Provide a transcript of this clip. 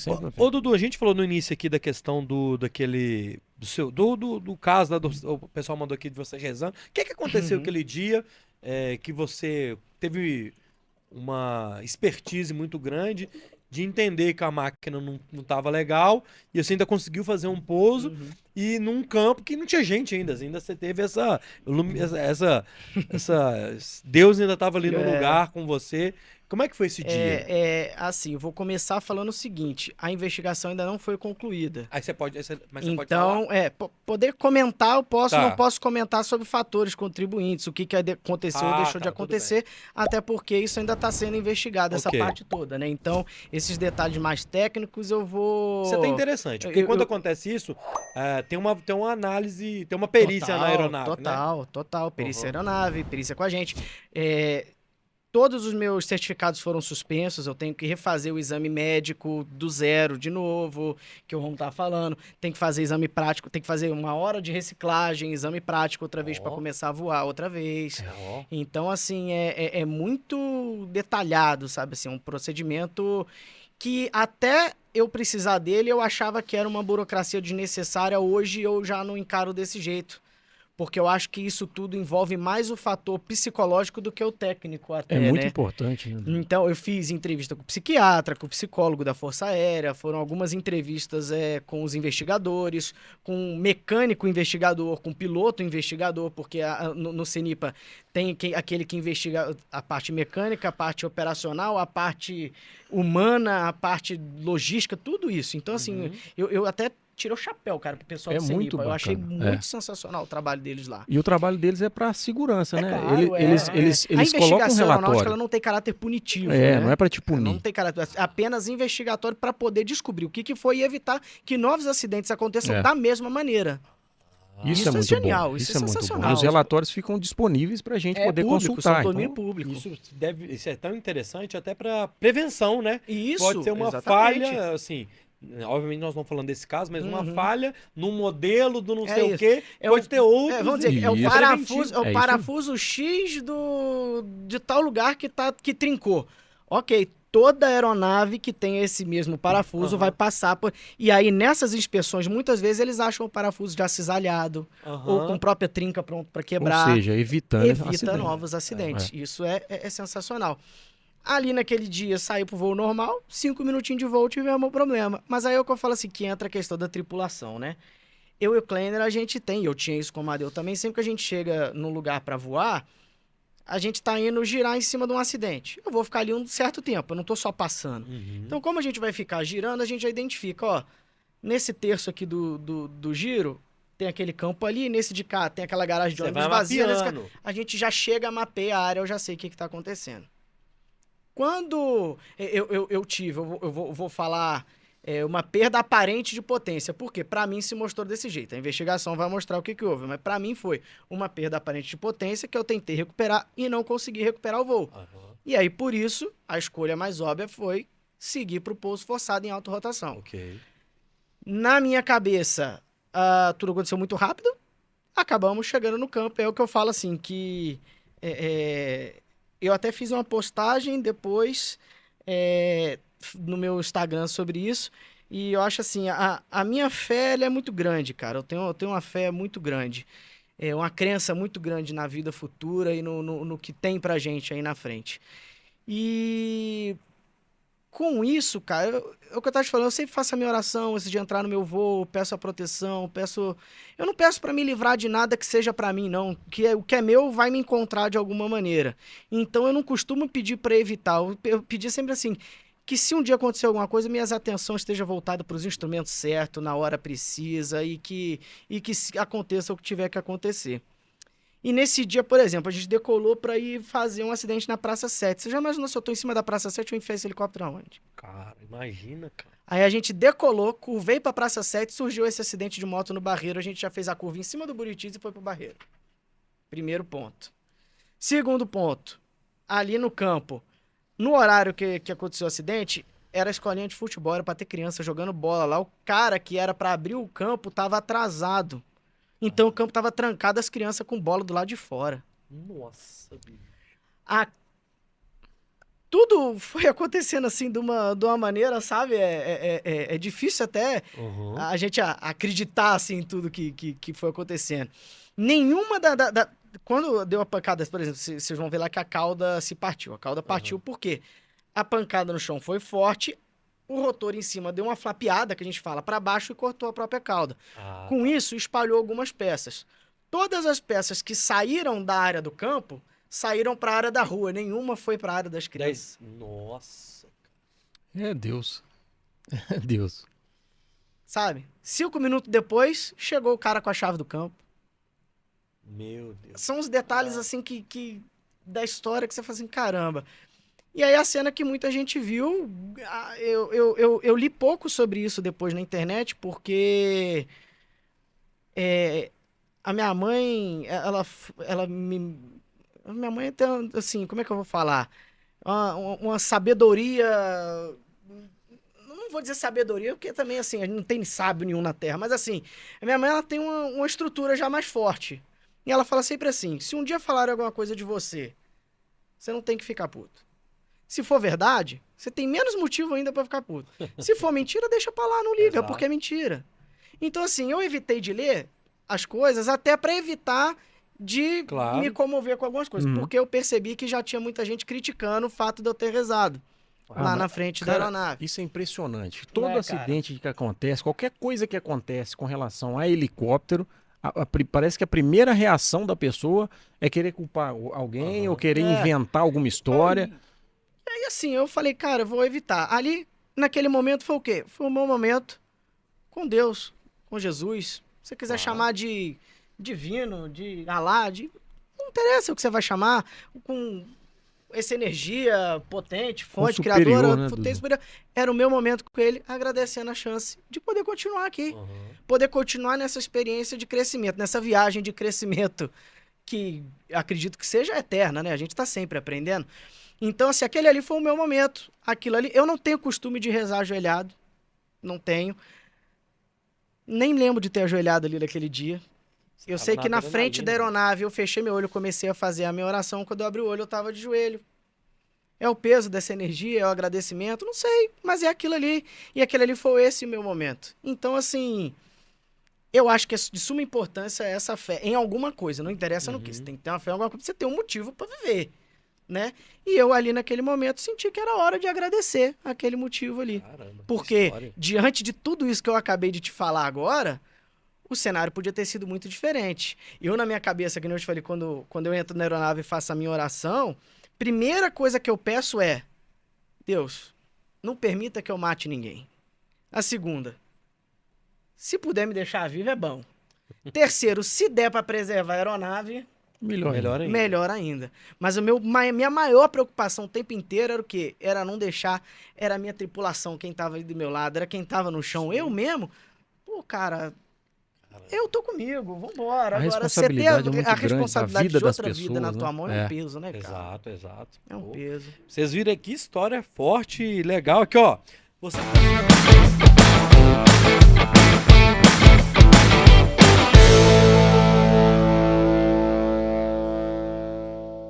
Sempre na Ô, frente. Dudu, a gente falou no início aqui da questão do caso, né, o pessoal mandou aqui de você rezando. O que aconteceu Uhum. aquele dia que você teve uma expertise muito grande de entender que a máquina não estava legal e você ainda conseguiu fazer um pouso Uhum. e num campo que não tinha gente ainda você teve Deus ainda estava ali no É, lugar com você. Como é que foi esse dia? assim, eu vou começar falando o seguinte: a investigação ainda não foi concluída. Mas você pode falar? Então, poder comentar eu posso, não Tá. posso comentar sobre fatores contribuintes, o que aconteceu ou Ah, deixou de tá, tudo bem. acontecer, até porque isso ainda está sendo investigado, essa Ok. parte toda, né? Então, esses detalhes mais técnicos eu Isso é até vou. interessante, porque Eu, quando eu- acontece isso, tem uma análise, tem uma perícia na Total, aeronave, né? total, total. Perícia Uhum. aeronave, perícia com a gente. É, Todos os meus certificados foram suspensos, eu tenho que refazer o exame médico do zero de novo, que o Ron tá falando. Tem que fazer exame prático, tem que fazer 1 hora de reciclagem, exame prático outra vez para Ó, começar a voar outra vez. ó. Então, assim, é muito detalhado, sabe? Assim, um procedimento que até eu precisar dele, eu achava que era uma burocracia desnecessária. Hoje eu já não encaro desse jeito. Porque eu acho que isso tudo envolve mais o fator psicológico do que o técnico É até, muito né? importante, né? Então, eu fiz entrevista com o psiquiatra, com o psicólogo da Força Aérea, foram algumas entrevistas com os investigadores, com o mecânico investigador, com o piloto investigador, porque no CENIPA tem aquele que investiga a parte mecânica, a parte operacional, a parte humana, a parte logística, tudo isso. Então, assim, Uhum. eu até tirei o chapéu, cara, pro pessoal É do muito CENIPA. Eu achei bacana. muito sensacional o trabalho deles lá. E o trabalho deles é para segurança, É né? claro, A Eles colocam um investigação aeronáutica ela relatório. não tem caráter punitivo, Não né? é para te Ela não punir. tem caráter, é apenas investigatório para poder descobrir o que foi e evitar que novos acidentes aconteçam É. da mesma maneira. Isso é Isso é muito bom. genial, isso é Isso é muito bom. E os sensacional. relatórios ficam disponíveis para a gente É poder público, são consultar. domínio Então, público. Isso é tão interessante até para prevenção, né? E Pode ser isso, uma exatamente. falha, assim, obviamente nós não falando desse caso, mas uma Uhum. falha no modelo do não É sei o isso. quê, pode ter outros Vamos dizer, e é o é Isso. parafuso, preventivo. é o É isso aí. parafuso X de tal lugar que trincou. Ok, toda aeronave que tem esse mesmo parafuso vai Aham, passar por. E aí, nessas inspeções, muitas vezes eles acham o parafuso já cisalhado ou com aham. própria trinca pronto para Ou quebrar. seja, evitando Evita acidente. novos acidentes. É. Isso é sensacional. Ali naquele dia saiu pro voo normal, 5 minutinhos de voo tivemos um problema. Mas aí é o que eu falo assim, que entra a questão da tripulação, né? Eu e o Kleiner, a gente tem, eu tinha isso com o Amadeu também, sempre que a gente chega num lugar para voar, a gente tá indo girar em cima de um acidente. Eu vou ficar ali um certo tempo, eu não tô só passando. Uhum. Então, como a gente vai ficar girando, a gente já identifica, ó, nesse terço aqui do giro, tem aquele campo ali, nesse de cá tem aquela garagem de Você ônibus vai vazia, mapeando. a gente já chega, mapeia a área, eu já sei o que tá acontecendo. Quando eu tive, eu vou falar uma perda aparente de potência. Por quê? Para mim se mostrou desse jeito. A investigação vai mostrar o que houve, mas para mim foi uma perda aparente de potência que eu tentei recuperar e não consegui recuperar o voo. Aham, E aí, por isso, a escolha mais óbvia foi seguir para o pouso forçado em alta rotação. ok. Na minha cabeça, tudo aconteceu muito rápido. Acabamos chegando no campo. É o que eu falo assim, que eu até fiz uma postagem depois no meu Instagram sobre isso. E eu acho assim, a minha fé ela é muito grande, cara. Eu tenho uma fé muito grande. Uma crença muito grande na vida futura e no que tem pra gente aí na frente. E com isso, cara, é o que eu tava te falando, eu sempre faço a minha oração antes de entrar no meu voo, peço a proteção, peço. Eu não peço pra me livrar de nada que seja pra mim, não. O que é meu vai me encontrar de alguma maneira. Então eu não costumo pedir pra evitar. Eu pedi sempre assim, que se um dia acontecer alguma coisa, minhas atenções estejam voltadas para os instrumentos certos, na hora precisa, e que aconteça o que tiver que acontecer. E nesse dia, por exemplo, a gente decolou pra ir fazer um acidente na Praça 7. Você já imaginou se eu tô em cima da Praça 7 ou enfiar esse helicóptero aonde? Cara, imagina, cara. Aí a gente decolou, curvei pra Praça 7, surgiu esse acidente de moto no Barreiro, a gente já fez a curva em cima do Buritis e foi pro Barreiro. Primeiro ponto. Segundo ponto, ali no campo, no horário que aconteceu o acidente, era a escolinha de futebol, era pra ter criança jogando bola lá. O cara que era pra abrir o campo tava atrasado. Então o campo tava trancado, as crianças com bola do lado de fora. Nossa, bicho. A tudo foi acontecendo assim de uma maneira, sabe? É difícil até Uhum. a gente acreditar assim, em tudo que foi acontecendo. Nenhuma quando deu a pancada, por exemplo, vocês vão ver lá que a cauda se partiu. A cauda partiu por quê? A pancada no chão foi forte, o rotor em cima deu uma flapeada, que a gente fala, para baixo e cortou a própria cauda. Ah, Com isso, espalhou algumas peças. Todas as peças que saíram da área do campo saíram para a área da rua. Nenhuma foi para a área das crianças. Nossa. É Deus. É Deus. Sabe? 5 minutos depois, chegou o cara com a chave do campo. Meu Deus. São os detalhes, assim, que da história que você fala assim, caramba. E aí a cena que muita gente viu, eu li pouco sobre isso depois na internet, porque a minha mãe, ela me... A minha mãe tem, assim, como é que eu vou falar? Uma sabedoria... Não vou dizer sabedoria, porque também, assim, não tem sábio nenhum na Terra, mas assim, a minha mãe, ela tem uma estrutura já mais forte. E ela fala sempre assim, se um dia falarem alguma coisa de você, você não tem que ficar puto. Se for verdade, você tem menos motivo ainda pra ficar puto. Se for mentira, deixa pra lá, não liga, Exato. porque é mentira. Então, assim, eu evitei de ler as coisas até pra evitar de Claro. me comover com algumas coisas, Uhum. porque eu percebi que já tinha muita gente criticando o fato de eu ter rezado lá mas, na frente da cara, aeronave. Isso é impressionante. Todo Não é, acidente que acontece, qualquer coisa que acontece com relação a helicóptero, parece que a primeira reação da pessoa é querer culpar alguém Aham. ou querer É. inventar alguma história. Aí assim, eu falei, cara, eu vou evitar. Ali, naquele momento, foi o quê? Foi um bom momento com Deus, com Jesus. Se você quiser Claro. chamar de divino, de Alá, não interessa o que você vai chamar, com essa energia potente, fonte, superior, criadora, né, potente Dudu? superior. Era o meu momento com ele, agradecendo a chance de poder continuar aqui. Uhum. Poder continuar nessa experiência de crescimento, nessa viagem de crescimento que acredito que seja eterna, né? A gente tá sempre aprendendo. Então, assim, aquele ali foi o meu momento. Aquilo ali, eu não tenho costume de rezar ajoelhado. Não tenho. Nem lembro de ter ajoelhado ali naquele dia. Eu Tava sei que na adrenalina, frente da né? aeronave eu fechei meu olho, comecei a fazer a minha oração. Quando eu abri o olho, eu tava de joelho. É o peso dessa energia, é o agradecimento, não sei, mas é aquilo ali. E aquele ali foi esse o meu momento. Então, assim, eu acho que é de suma importância essa fé em alguma coisa. Não interessa no que. Você tem que ter uma fé em alguma coisa, pra você ter um motivo pra viver, né? E eu ali naquele momento senti que era hora de agradecer aquele motivo ali. Caramba, que Porque, história. diante de tudo isso que eu acabei de te falar agora, o cenário podia ter sido muito diferente. Eu, na minha cabeça, que nem eu te falei, quando eu entro na aeronave e faço a minha oração, primeira coisa que eu peço é: Deus, não permita que eu mate ninguém. A segunda, se puder me deixar vivo, é bom. Terceiro, se der pra preservar a aeronave, Melhor, Melhor ainda. melhor ainda. Mas minha maior preocupação o tempo inteiro era o quê? Era não deixar, era a minha tripulação, quem tava ali do meu lado, era quem tava no chão, eu mesmo. Pô, cara, eu tô comigo, vambora. A Agora, você ter responsabilidade é muito a grande da responsabilidade vida de das outra vida pessoas, na tua né? mão é um peso, né, cara? Exato, exato. É um Pô, peso. vocês viram aqui, história forte e legal. Aqui, ó. Você